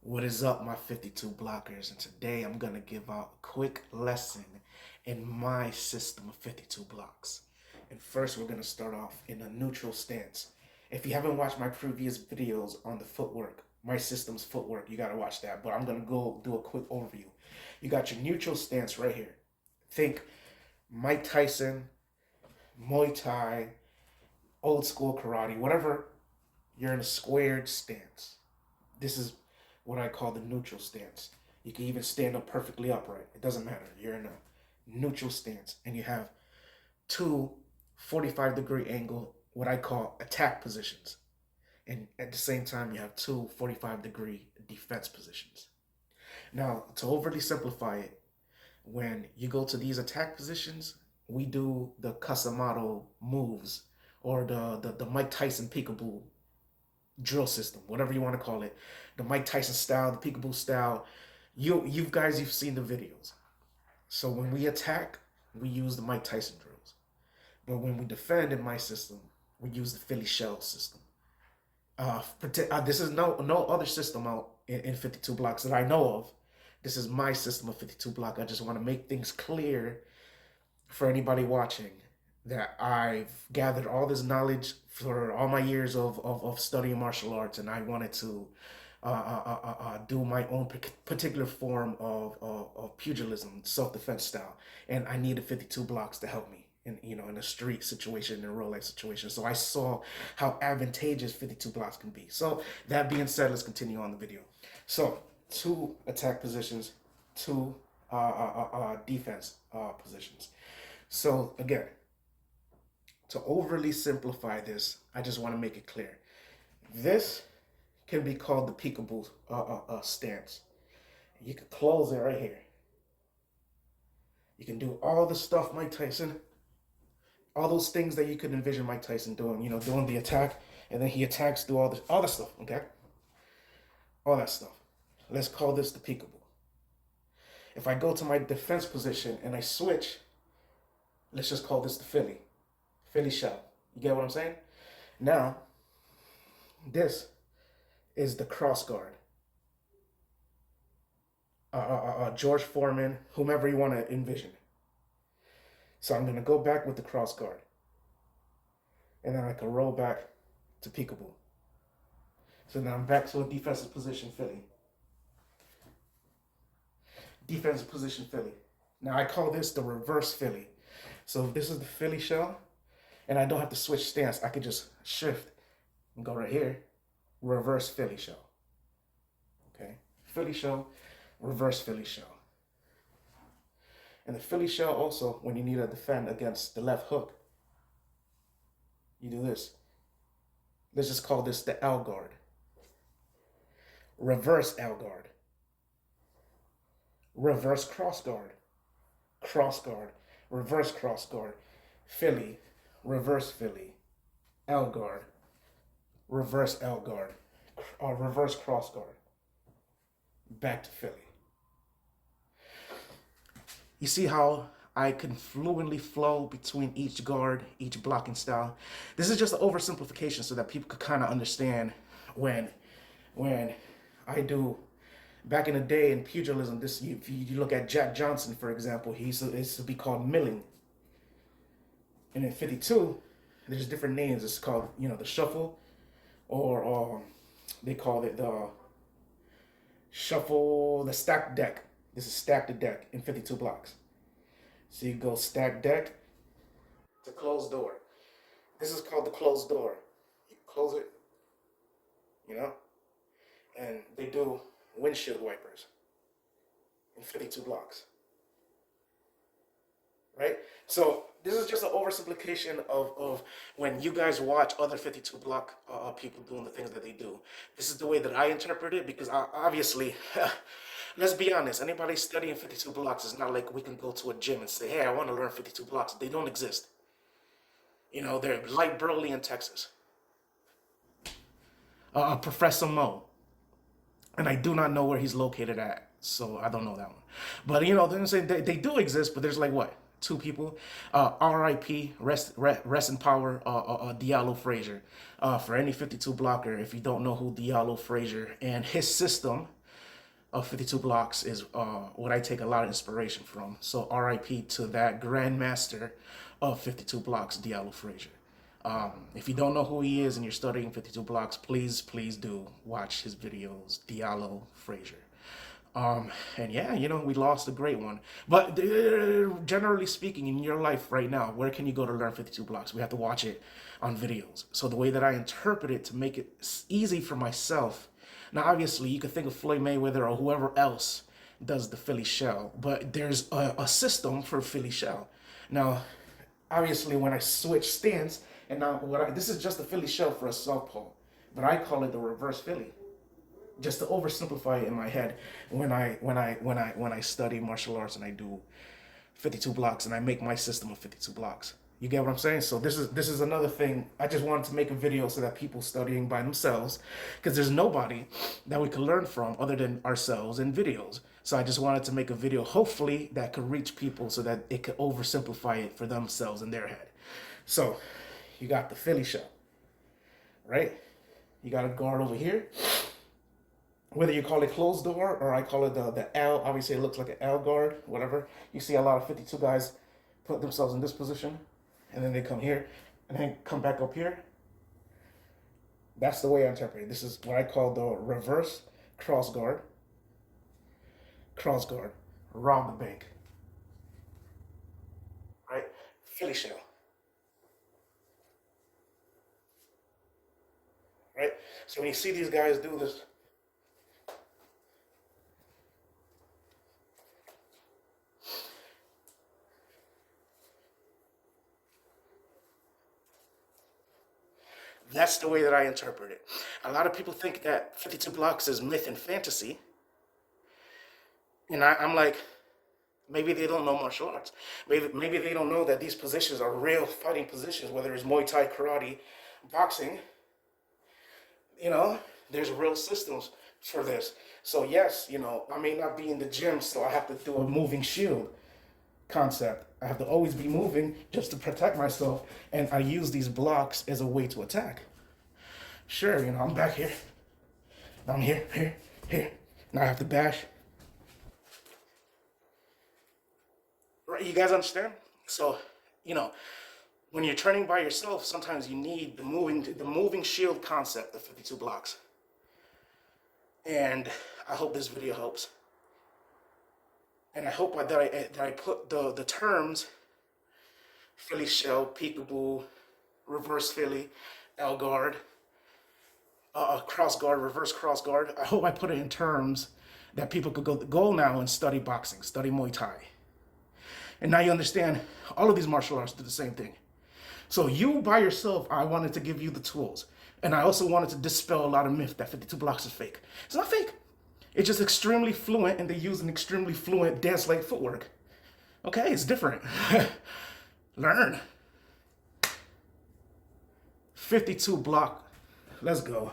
What is up, my 52 blockers? And today I'm going to give out a quick lesson in my system of 52 blocks. And first, we're going to start off in a neutral stance. If you haven't watched my previous videos on the footwork, my system's footwork, you got to watch that. But I'm going to go do a quick overview. You got your neutral stance right here. Think Mike Tyson, Muay Thai, old school karate, whatever. You're in a squared stance. This is what I call the neutral stance. You can even stand up perfectly upright. It doesn't matter. You're in a neutral stance and you have two 45-degree angle, what I call attack positions. And at the same time, you have two 45-degree defense positions. Now, to overly simplify it, when you go to these attack positions, we do the Casamado moves or the Mike Tyson peekaboo drill system, whatever you want to call it, the Mike Tyson style, the peekaboo style. You guys, you've seen the videos. So when we attack, we use the Mike Tyson drills, but when we defend in my system, we use the Philly shell system. This is no other system out in 52 blocks that I know of. This is my system of 52 block. I just want to make things clear for anybody watching that I've gathered all this knowledge for all my years of studying martial arts, and I wanted to do my own particular form of pugilism, self-defense style, and I needed 52 blocks to help me in a street situation, in a real life situation. So I saw how advantageous 52 blocks can be. So that being said, let's continue on the video. So two attack positions, two defense positions. So again, to overly simplify this, I just want to make it clear. This can be called the peekaboo stance. You can close it right here. You can do all the stuff Mike Tyson, all those things that you could envision Mike Tyson doing, doing the attack, and then he attacks, do all the stuff, okay? All that stuff. Let's call this the peekaboo. If I go to my defense position and I switch, let's just call this the Philly shell. You get what I'm saying? Now, this is the cross guard. George Foreman, whomever you want to envision. So I'm going to go back with the cross guard. And then I can roll back to peekaboo. So now I'm back to a defensive position, Philly. Defensive position, Philly. Now I call this the reverse Philly. So if this is the Philly shell, and I don't have to switch stance, I could just shift and go right here, reverse Philly shell. Okay, Philly shell, reverse Philly shell. And the Philly shell also, when you need to defend against the left hook, you do this. Let's just call this the L guard. Reverse L guard. Reverse cross guard. Cross guard. Reverse cross guard. Philly. Reverse Philly. L guard. Reverse L guard. Reverse cross guard. Back to Philly. You see how I can fluently flow between each guard, each blocking style. This is just an oversimplification so that people could kind of understand when I do. Back in the day in pugilism, if you look at Jack Johnson, for example, he used to be called milling. And in 52, there's different names. It's called, the shuffle, or they call it the shuffle, the stacked deck. This is stack the deck in 52 blocks. So you go stack deck to closed door. This is called the closed door. You close it, and they do windshield wipers in 52 blocks. Right? So this is just an oversimplification of when you guys watch other 52 block people doing the things that they do. This is the way that I interpret it, because obviously, let's be honest, anybody studying 52 blocks is not like we can go to a gym and say, hey, I want to learn 52 blocks. They don't exist. They're like Burley in Texas. Professor Mo. And I do not know where he's located at, so I don't know that one. But they do exist, but there's like what? Two people. R.I.P. Rest in power. Diallo Frazier. For any 52 blocker, if you don't know who Diallo Frazier and his system, of 52 blocks is what I take a lot of inspiration from. So RIP to that grandmaster of 52 blocks, Diallo Frazier. If you don't know who he is and you're studying 52 blocks, please do watch his videos, Diallo Frazier. And yeah, we lost a great one. But generally speaking, in your life right now, where can you go to learn 52 blocks? We have to watch it on videos. So the way that I interpret it to make it easy for myself. Now, obviously, you could think of Floyd Mayweather or whoever else does the Philly shell, but there's a system for Philly shell. Now, obviously, when I switch stance, and now this is just the Philly shell for a southpaw, but I call it the reverse Philly, just to oversimplify it in my head when I study martial arts and I do 52 blocks and I make my system of 52 blocks. You get what I'm saying? So this is another thing. I just wanted to make a video so that people studying by themselves, because there's nobody that we can learn from other than ourselves in videos. So I just wanted to make a video, hopefully, that could reach people so that it could oversimplify it for themselves in their head. So you got the Philly shell, right? You got a guard over here. Whether you call it closed door or I call it the L, obviously it looks like an L guard, whatever. You see a lot of 52 guys put themselves in this position, and then they come here, and then come back up here. That's the way I interpret it. This is what I call the reverse cross guard. Cross guard, rob the bank. Right? Philly shell. Right? So when you see these guys do this, that's the way that I interpret it. A lot of people think that 52 blocks is myth and fantasy. And I'm like, maybe they don't know martial arts. Maybe they don't know that these positions are real fighting positions, whether it's Muay Thai, karate, boxing. There's real systems for this. So yes, I may not be in the gym, so I have to do a moving shield concept. I have to always be moving just to protect myself, and I use these blocks as a way to attack. Sure, I'm back here. I'm here, here, here. Now I have to bash. Right, you guys understand? So, when you're training by yourself, sometimes you need the moving shield concept of 52 blocks. And I hope this video helps. And I hope that I put the terms Philly shell, peekaboo, reverse Philly, L guard, cross guard, reverse cross guard. I hope I put it in terms that people could go now and study boxing, study Muay Thai. And now you understand all of these martial arts do the same thing. So you by yourself, I wanted to give you the tools. And I also wanted to dispel a lot of myth that 52 blocks is fake. It's not fake. It's just extremely fluent, and they use an extremely fluent dance-like footwork. Okay, it's different. Learn. 52 block. Let's go.